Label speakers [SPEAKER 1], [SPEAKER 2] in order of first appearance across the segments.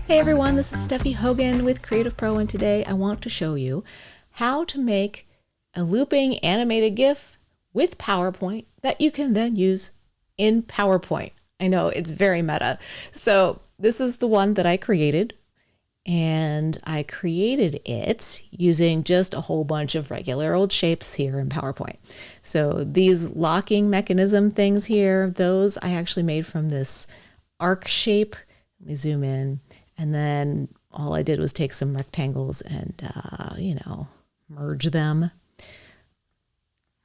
[SPEAKER 1] Hey everyone, this is Stephy Hogan with CreativePro, and today I want to show you how to make a looping animated GIF with PowerPoint that you can then use in PowerPoint. I know it's very meta. So this is the one that I created, and I created it using just a whole bunch of regular old shapes here in PowerPoint. So these locking mechanism things here, those I actually made from this arc shape. Let me zoom in. And then all I did was take some rectangles and, merge them.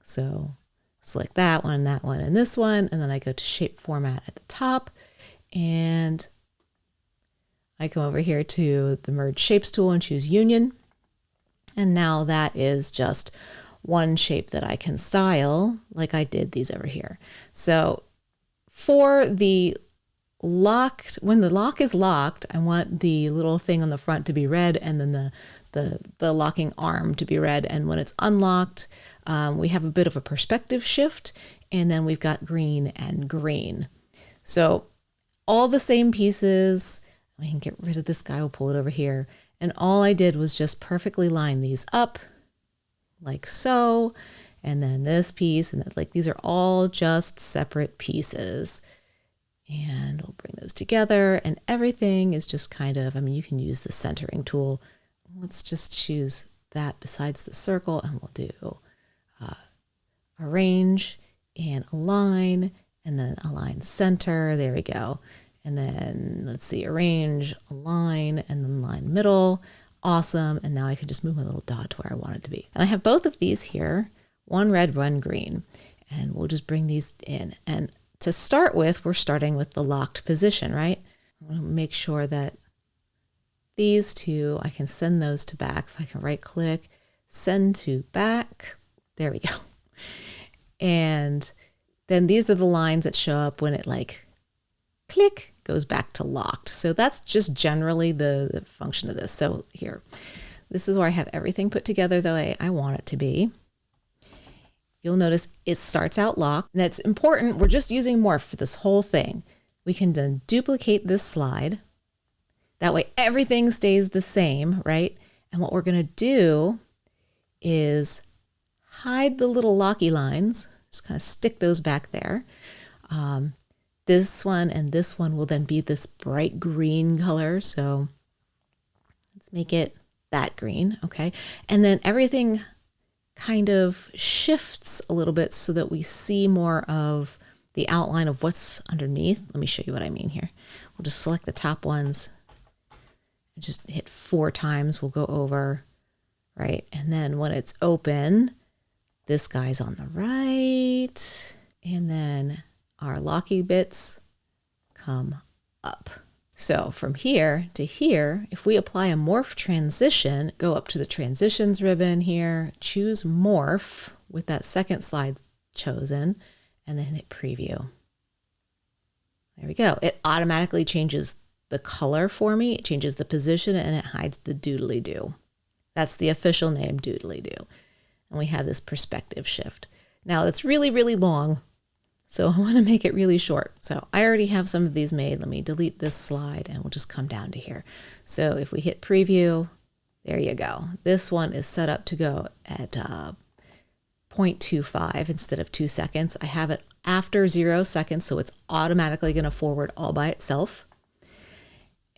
[SPEAKER 1] So select that one, and this one. And then I go to shape format at the top. And I come over here to the merge shapes tool and choose union. And now that is just one shape that I can style like I did these over here. So for the locked, when the lock is locked, I want the little thing on the front to be red, and then the locking arm to be red. And when it's unlocked, we have a bit of a perspective shift, and then we've got green and green. So all the same pieces. I can get rid of this guy. We'll pull it over here. And all I did was just perfectly line these up like so. And then this piece, and like these are all just separate pieces. And we'll bring those together, and everything is just kind of, you can use the centering tool. Let's just choose that besides the circle, and we'll do arrange and align, and then align center. There we go. And then let's see, arrange, align, and then line middle. Awesome. And now I can just move my little dot to where I want it to be. And I have both of these here, one red, one green, and we'll just bring these in. And to start with, we're starting with the locked position, right? I want to make sure that these two, I can send those to back. If I can right click, send to back, there we go. And then these are the lines that show up when it like click goes back to locked. So that's just generally the function of this. So here, this is where I have everything put together the way I want it to be. You'll notice it starts out locked, and that's important. We're just using Morph for this whole thing. We can then duplicate this slide. That way everything stays the same, right? And what we're going to do is hide the little locky lines, just kind of stick those back there. This one and this one will then be this bright green color. So let's make it that green, okay? And then everything kind of shifts a little bit so that we see more of the outline of what's underneath. Let me show you what I mean here. We'll just select the top ones and just hit 4 times. We'll go over, right? And then when it's open, this guy's on the right. And then our locky bits come up. So from here to here, if we apply a morph transition, go up to the transitions ribbon here, choose morph with that second slide chosen, and then hit preview. There we go. It automatically changes the color for me. It changes the position, and it hides the doodly-doo. That's the official name, doodly-doo. And we have this perspective shift. Now it's really, really long, so I want to make it really short. So I already have some of these made. Let me delete this slide, and we'll just come down to here. So if we hit preview, there you go. This one is set up to go at 0.25 instead of 2 seconds. I have it after 0 seconds, so it's automatically going to forward all by itself.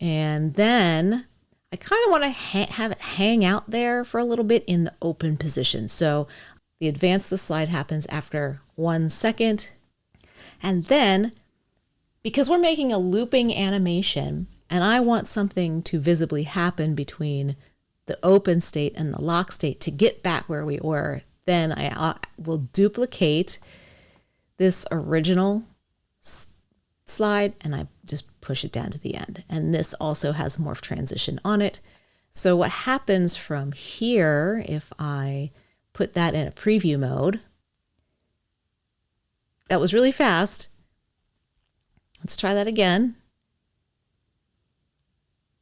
[SPEAKER 1] And then I kind of want to have it hang out there for a little bit in the open position. So the advance the slide happens after 1 second. And then, because we're making a looping animation, and I want something to visibly happen between the open state and the lock state to get back where we were, then I will duplicate this original slide, and I just push it down to the end. And this also has morph transition on it. So what happens from here, if I put that in a preview mode, that was really fast. Let's try that again.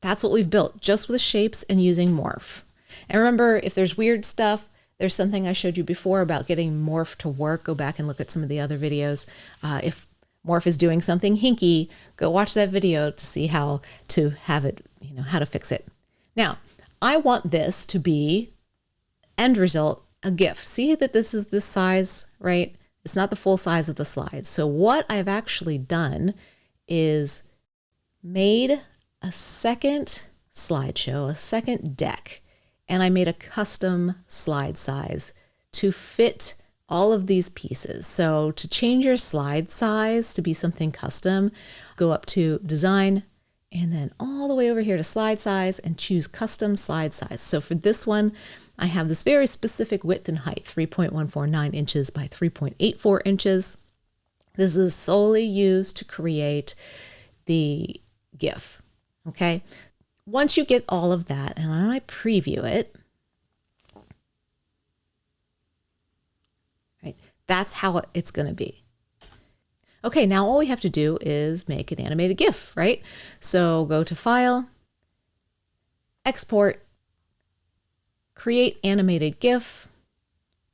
[SPEAKER 1] That's what we've built just with shapes and using Morph. And remember, if there's weird stuff, there's something I showed you before about getting Morph to work. Go back and look at some of the other videos. If Morph is doing something hinky, go watch that video to see how to have it how to fix it. Now, I want this to be end result, a GIF. See that this is this size, right? It's not the full size of the slide. So what I've actually done is made a second slideshow, a second deck, and I made a custom slide size to fit all of these pieces. So to change your slide size to be something custom, go up to Design, and then all the way over here to Slide Size and choose Custom Slide Size. So for this one, I have this very specific width and height, 3.149 inches by 3.84 inches. This is solely used to create the GIF, okay? Once you get all of that, and I preview it, right, that's how it's gonna be. Okay, now all we have to do is make an animated GIF, right? So go to File, Export, Create Animated GIF.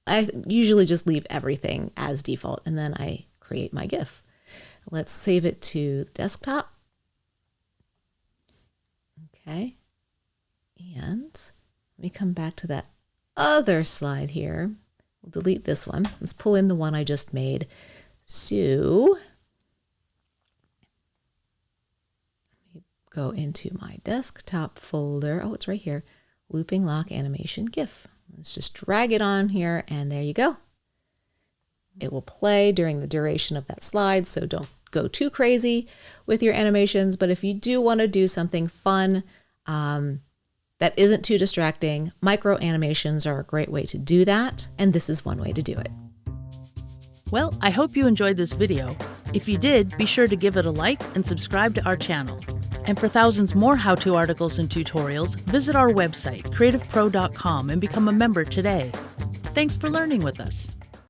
[SPEAKER 1] I usually just leave everything as default, and then I create my GIF. Let's save it to the desktop. Okay, and let me come back to that other slide here. We'll delete this one. Let's pull in the one I just made. So let me go into my desktop folder. Oh, it's right here. Looping Lock Animation GIF. Let's just drag it on here, and there you go. It will play during the duration of that slide, so don't go too crazy with your animations. But if you do want to do something fun that isn't too distracting, micro animations are a great way to do that, and this is one way to do it.
[SPEAKER 2] Well, I hope you enjoyed this video. If you did, be sure to give it a like and subscribe to our channel. And for thousands more how-to articles and tutorials, visit our website, creativepro.com, and become a member today. Thanks for learning with us.